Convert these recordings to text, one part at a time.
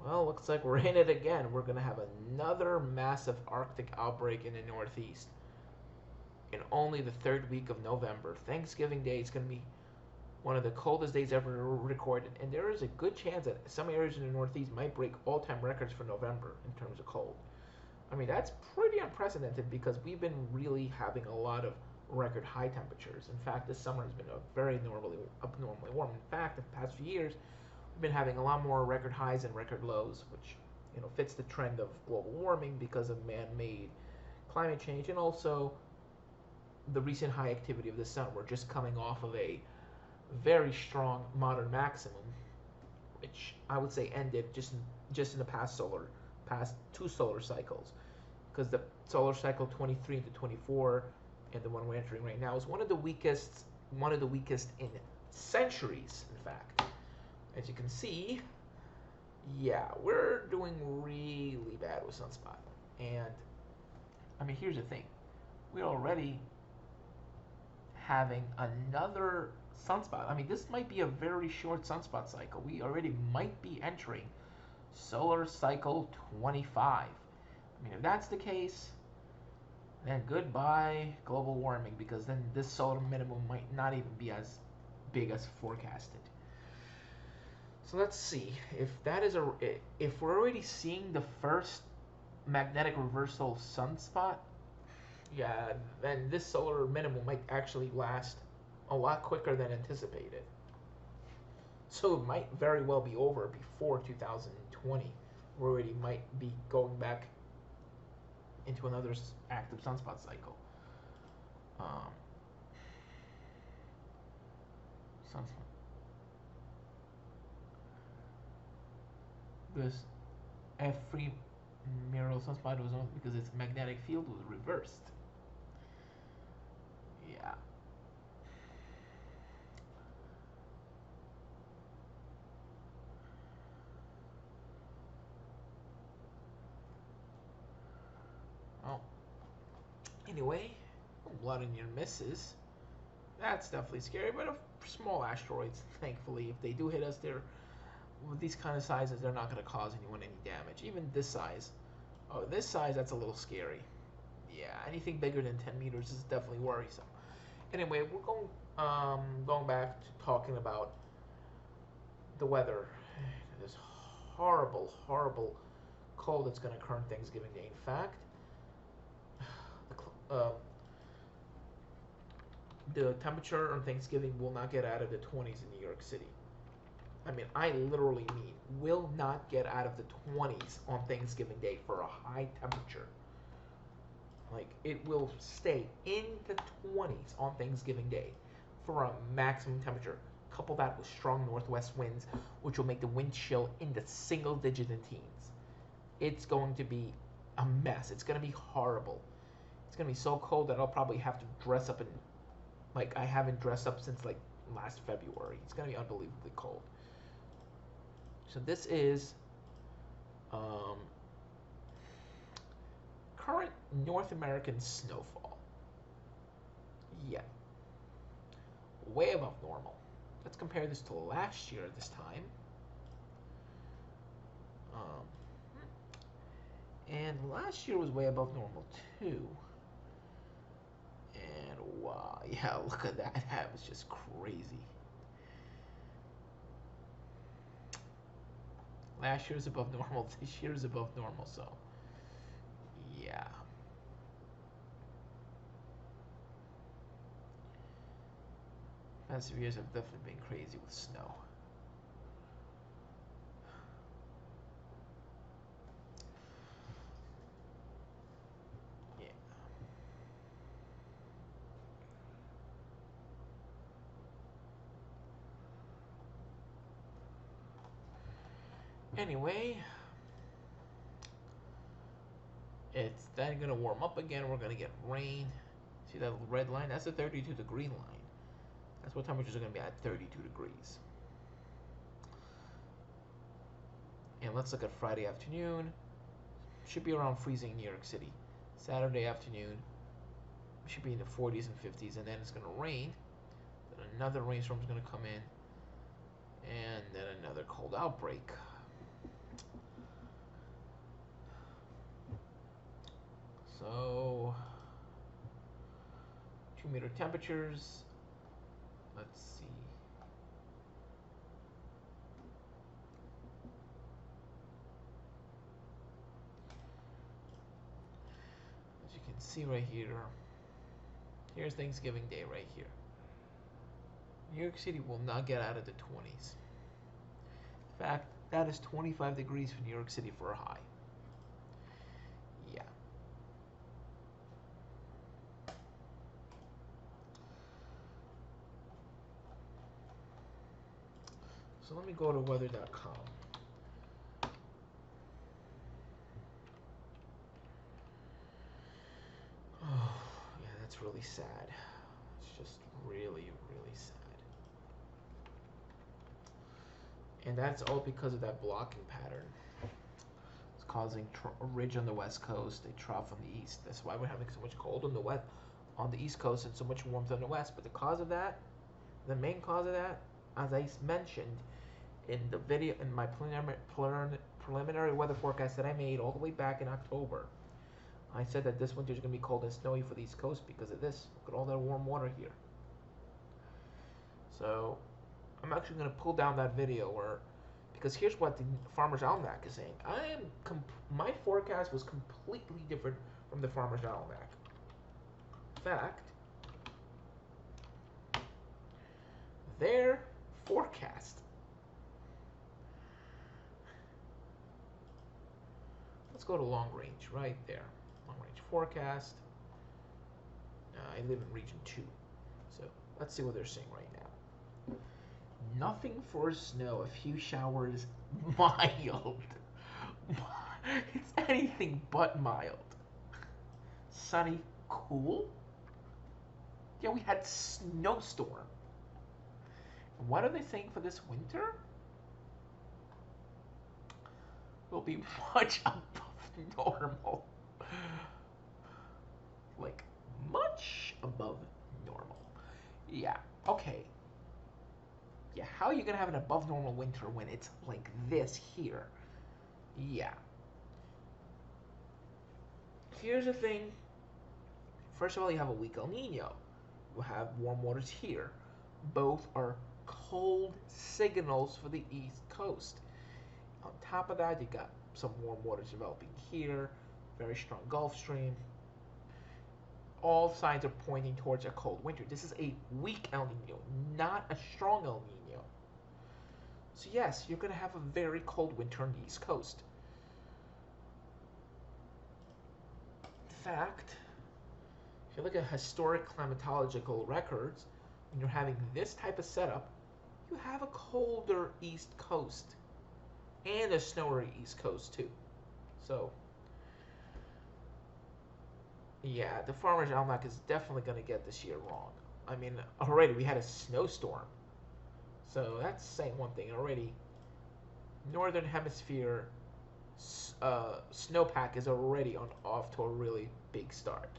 Well, looks like we're in it again. We're going to have another massive Arctic outbreak in the Northeast in only the third week of November. Thanksgiving Day is going to be one of the coldest days ever recorded, and there is a good chance that some areas in the Northeast might break all-time records for November in terms of cold. I mean, that's pretty unprecedented because we've been really having a lot of record high temperatures. In fact, this summer has been a very abnormally warm. In fact, the past few years, we've been having a lot more record highs and record lows, which fits the trend of global warming because of man-made climate change and also the recent high activity of the sun. We're just coming off of a very strong modern maximum, which I would say ended just in the past two solar cycles, because the solar cycle 23 into 24 and the one we're entering right now is one of the weakest in centuries. In fact, as you can see, yeah, we're doing really bad with sunspot. And I mean, here's the thing: we're already having another sunspot. I mean, this might be a very short sunspot cycle. We already might be entering solar cycle 25. I mean, if that's the case, then goodbye global warming, because then this solar minimum might not even be as big as forecasted. So let's see if we're already seeing the first magnetic reversal sunspot. Yeah, then this solar minimum might actually last a lot quicker than anticipated. So it might very well be over before 2020. We already might be going back into another active sunspot cycle. Um, sunspot. This every mirror sunspot was on because its magnetic field was reversed. Yeah. Well, anyway, blood in your misses. That's definitely scary, but small asteroids, thankfully, if they do hit us, they're with these kind of sizes, they're not going to cause anyone any damage. Even this size. Oh, this size, that's a little scary. Yeah, anything bigger than 10 meters is definitely worrisome. Anyway, we're going back to talking about the weather. This horrible, horrible cold that's going to occur on Thanksgiving Day. In fact, uh, the temperature on Thanksgiving will not get out of the 20s in New York City. I mean, I literally mean will not get out of the 20s on Thanksgiving Day for a high temperature. Like, it will stay in the 20s on Thanksgiving Day for a maximum temperature. Couple that with strong northwest winds, which will make the wind chill in the single digit in teens. It's going to be a mess. It's going to be horrible. It's going to be so cold that I'll probably have to dress up in, like, I haven't dressed up since, like, last February. It's going to be unbelievably cold. So this is current North American snowfall. Yeah, way above normal. Let's compare this to last year at this time. Um, and last year was way above normal too. And wow, yeah, look at that. That was just crazy. Last year was above normal. This year is above normal. So, yeah. Past few years have definitely been crazy with snow. Yeah. Anyway, it's then gonna warm up again. We're gonna get rain. See that red line? That's the 32 degree line. That's what temperatures are gonna be at 32 degrees. And let's look at Friday afternoon. Should be around freezing in New York City. Saturday afternoon should be in the 40s and 50s, and then it's gonna rain. Then another rainstorm is gonna come in, and then another cold outbreak. So 2-meter temperatures. Let's see. As you can see right here, here's Thanksgiving Day right here. New York City will not get out of the 20s. In fact, that is 25 degrees for New York City for a high. Yeah. So let me go to weather.com. Oh, yeah, that's really sad. It's just really, really sad. And that's all because of that blocking pattern. It's causing a ridge on the west coast, a trough on the east. That's why we're having so much cold on the west, on the east coast, and so much warmth on the west. But the cause of that, the main cause of that, as I mentioned in the video, in my preliminary weather forecast that I made all the way back in October, I said that this winter is going to be cold and snowy for the East Coast because of this. Look at all that warm water here. So I'm actually going to pull down that video because here's what the Farmer's Almanac is saying. My forecast was completely different from the Farmer's Almanac. In fact, their forecast. Let's go to long range right there. Long range forecast. I live in region 2. So let's see what they're saying right now. Nothing for snow, a few showers, mild. It's anything but mild. Sunny, cool. Yeah, we had snowstorm. What are they saying for this winter? Will be much above normal. Like, much above normal. Yeah, okay. Yeah, how are you going to have an above normal winter when it's like this here? Yeah. Here's the thing. First of all, you have a weak El Nino. You have warm waters here. Both are cold signals for the East Coast. On top of that, you got some warm waters developing here. Very strong Gulf Stream. All signs are pointing towards a cold winter. This is a weak El Nino, not a strong El Nino. So yes, you're going to have a very cold winter on the East Coast. In fact, if you look at historic climatological records, when you're having this type of setup, you have a colder East Coast and a snowier East Coast too. So yeah, the Farmer's Almanac is definitely going to get this year wrong. I mean, already we had a snowstorm. So that's saying one thing already. Northern Hemisphere snowpack is already off to a really big start.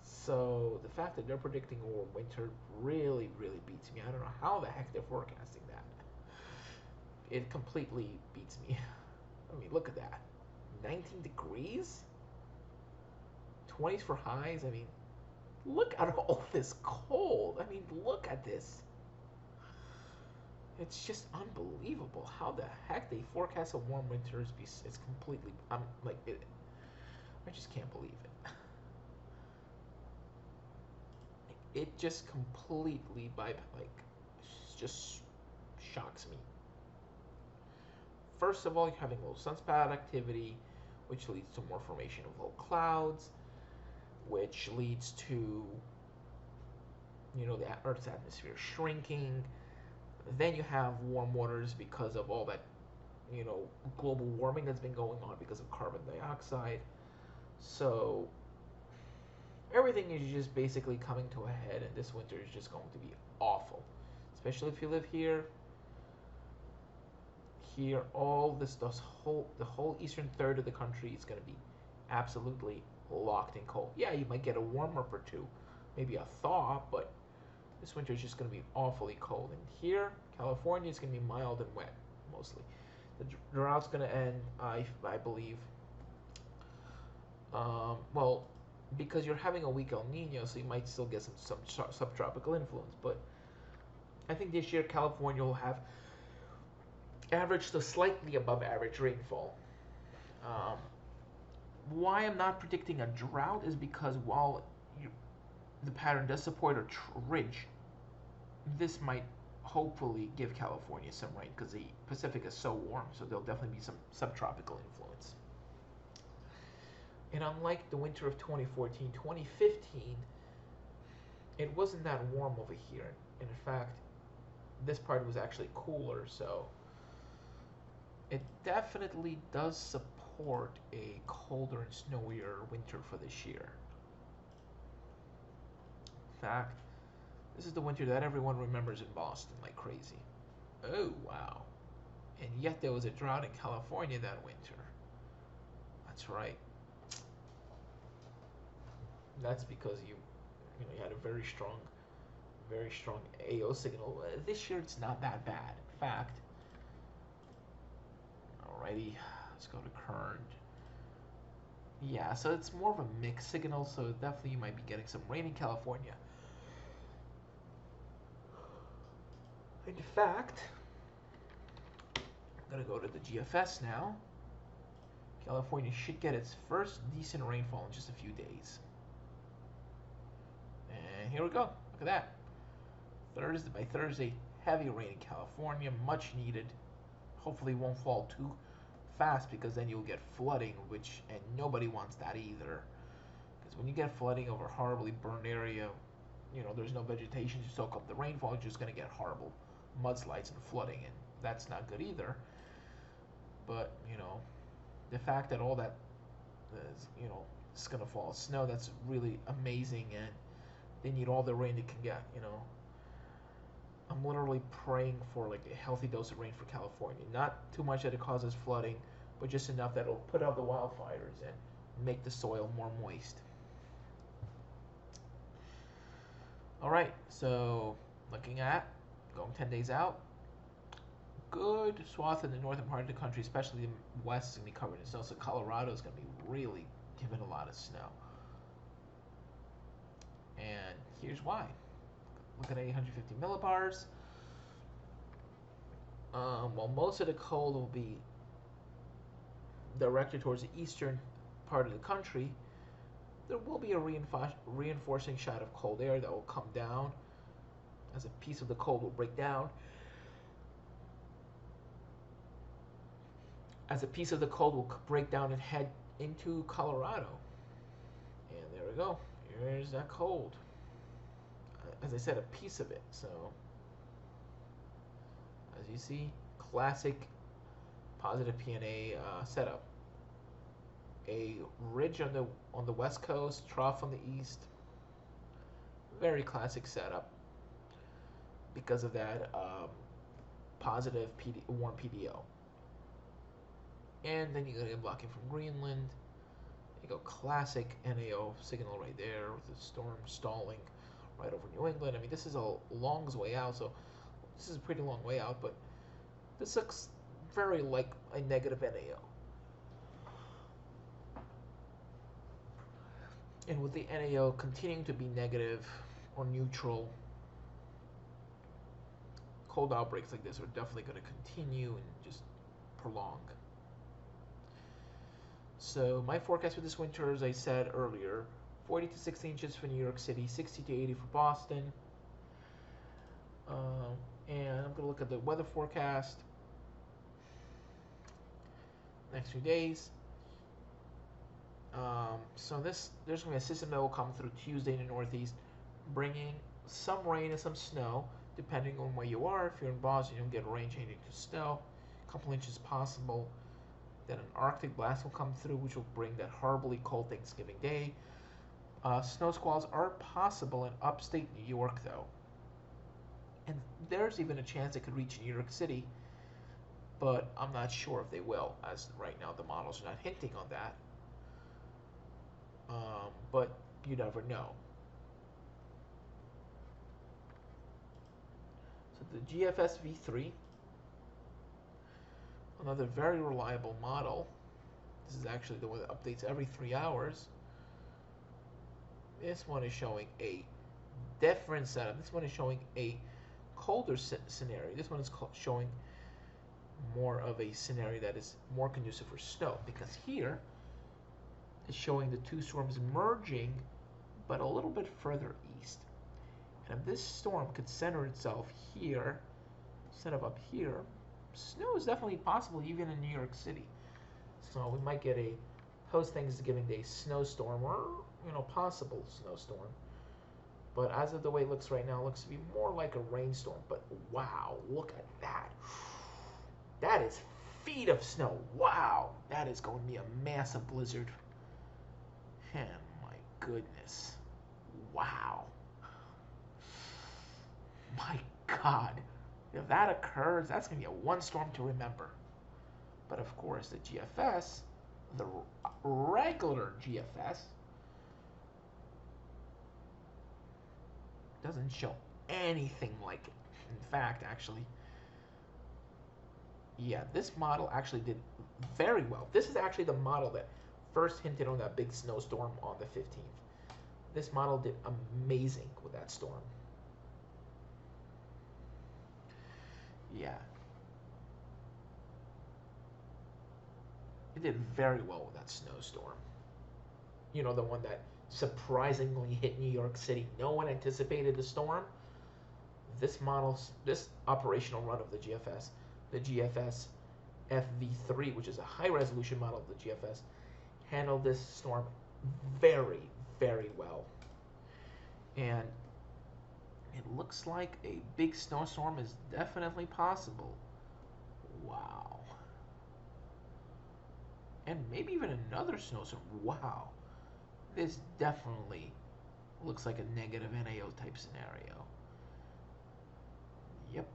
So the fact that they're predicting a warm winter really, really beats me. I don't know how the heck they're forecasting that. It completely beats me. I mean, look at that. 19 degrees? 20s for highs? I mean, look at all this cold. I mean, look at this. It's just unbelievable how the heck they forecast a warm winter. It's completely, I'm like, I just can't believe it. It just completely, just shocks me. First of all, you're having low sunspot activity, which leads to more formation of low clouds, which leads to, the Earth's atmosphere shrinking. Then you have warm waters because of all that, global warming that's been going on because of carbon dioxide. So everything is just basically coming to a head, and this winter is just going to be awful, especially if you live here. Here, the whole eastern third of the country is going to be absolutely locked in cold. Yeah, you might get a warm up or two, maybe a thaw, but this winter is just going to be awfully cold. And here, California, is going to be mild and wet, mostly. The drought's going to end, I believe, Well, because you're having a weak El Nino, so you might still get some subtropical influence. But I think this year California will have average to slightly above average rainfall. Um, why I'm not predicting a drought is because while you, the pattern does support a ridge, this might hopefully give California some rain because the Pacific is so warm, so there'll definitely be some subtropical influence. And unlike the winter of 2014, 2015, it wasn't that warm over here. And in fact, this part was actually cooler, so it definitely does support a colder and snowier winter for this year. In fact, this is the winter that everyone remembers in Boston like crazy. Oh, wow. And yet there was a drought in California that winter. That's right. That's because you had a very strong AO signal. This year it's not that bad. In fact, alrighty, let's go to current. Yeah, so it's more of a mixed signal, so definitely you might be getting some rain in California. In fact, I'm gonna go to the GFS now. California should get its first decent rainfall in just a few days. And here we go. Look at that. By Thursday, heavy rain in California, much needed. Hopefully it won't fall too fast because then you'll get flooding, and nobody wants that either. Because when you get flooding over a horribly burned area, there's no vegetation to soak up the rainfall. You're just gonna get horrible mudslides and flooding, and that's not good either. But the fact that all that is gonna fall snow, that's really amazing, and they need all the rain they can get. I'm literally praying for like a healthy dose of rain for California. Not too much that it causes flooding, but just enough that it'll put out the wildfires and make the soil more moist. All right, so looking at going 10 days out, good swath in the northern part of the country, especially the west, is going to be covered in snow. So Colorado is going to be really given a lot of snow. And here's why. Look at 850 millibars. While most of the cold will be directed towards the eastern part of the country, there will be a reinforcing shot of cold air that will come down as a piece of the cold will break down. As a piece of the cold will break down and head into Colorado. And there we go. Here's that cold. As I said, a piece of it. So, as you see, classic positive PNA setup. A ridge on the west coast, trough on the east. Very classic setup. Because of that positive warm PDO. And then you get a blocking from Greenland. You go classic NAO signal right there with the storm stalling right over New England. I mean, this is a long way out, so this is a pretty long way out, but this looks very like a negative NAO. And with the NAO continuing to be negative or neutral, cold outbreaks like this are definitely going to continue and just prolong. So my forecast for this winter, as I said earlier, 40 to 60 inches for New York City, 60 to 80 for Boston. And I'm going to look at the weather forecast next few days. So there's going to be a system that will come through Tuesday in the Northeast, bringing some rain and some snow, depending on where you are. If you're in Boston, you'll get rain changing to snow, a couple inches possible. Then an Arctic blast will come through, which will bring that horribly cold Thanksgiving Day. Snow squalls are possible in upstate New York, though. And there's even a chance it could reach New York City, but I'm not sure if they will, as right now the models are not hinting on that. But you never know. So the GFS V3, another very reliable model, This is actually the one that updates every 3 hours. This one is showing a different setup. This one is showing a colder scenario. This one is showing more of a scenario that is more conducive for snow, because here it's showing the two storms merging but a little bit further east. And if this storm could center itself here instead of up here, snow is definitely possible even in New York City. So we might get a post-Thanksgiving Day snowstorm, or possible snowstorm. But as of the way it looks right now, it looks to be more like a rainstorm. But wow, look at that. That is feet of snow. Wow, that is going to be a massive blizzard. Oh my goodness. Wow. My God. If that occurs, that's going to be a one storm to remember. But of course, the GFS, the regular GFS, doesn't show anything like it. In fact, actually, yeah, this model actually did very well. This is actually the model that first hinted on that big snowstorm on the 15th. This model did amazing with that storm. Yeah. It did very well with that snowstorm. The one that surprisingly hit New York City. No one anticipated the storm. This operational run of the GFS FV3, which is a high resolution model of the GFS, handled this storm very, very well. And it looks like a big snowstorm is definitely possible. Wow. And maybe even another snowstorm. Wow. This definitely looks like a negative NAO type scenario. Yep.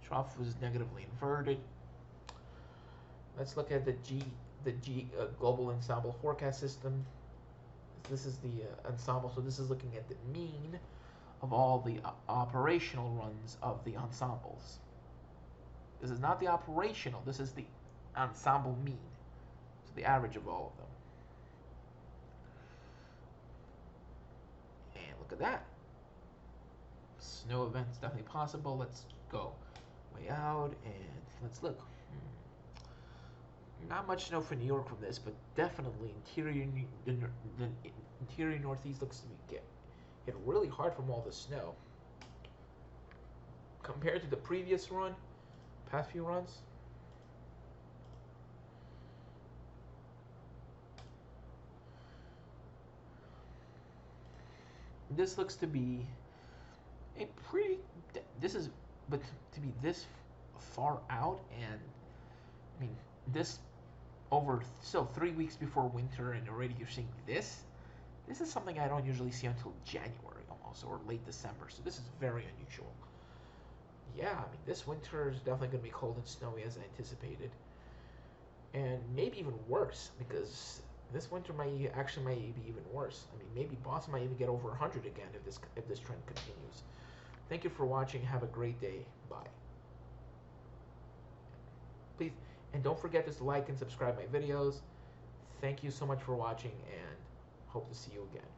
Trough was negatively inverted. Let's look at the global ensemble forecast system. This is the ensemble, so this is looking at the mean of all the operational runs of the ensembles. This is not the operational, this is the ensemble mean, so the average of all of them. And look at that. Snow events definitely possible. Let's go way out and let's look. Not much snow for New York from this, but definitely the interior Northeast looks to be hit really hard from all the snow. Compared to the previous run, past few runs, this looks to be a pretty. But to be this far out, and I mean this over still 3 weeks before winter, and already you're seeing this. This is something I don't usually see until January almost, or late December. So this is very unusual. Yeah, I mean this winter is definitely going to be cold and snowy as I anticipated, and maybe even worse, because this winter might be even worse. I mean, maybe Boston might even get over 100 again if this trend continues. Thank you for watching. Have a great day. Bye. Please, and don't forget to like and subscribe my videos. Thank you so much for watching, and hope to see you again.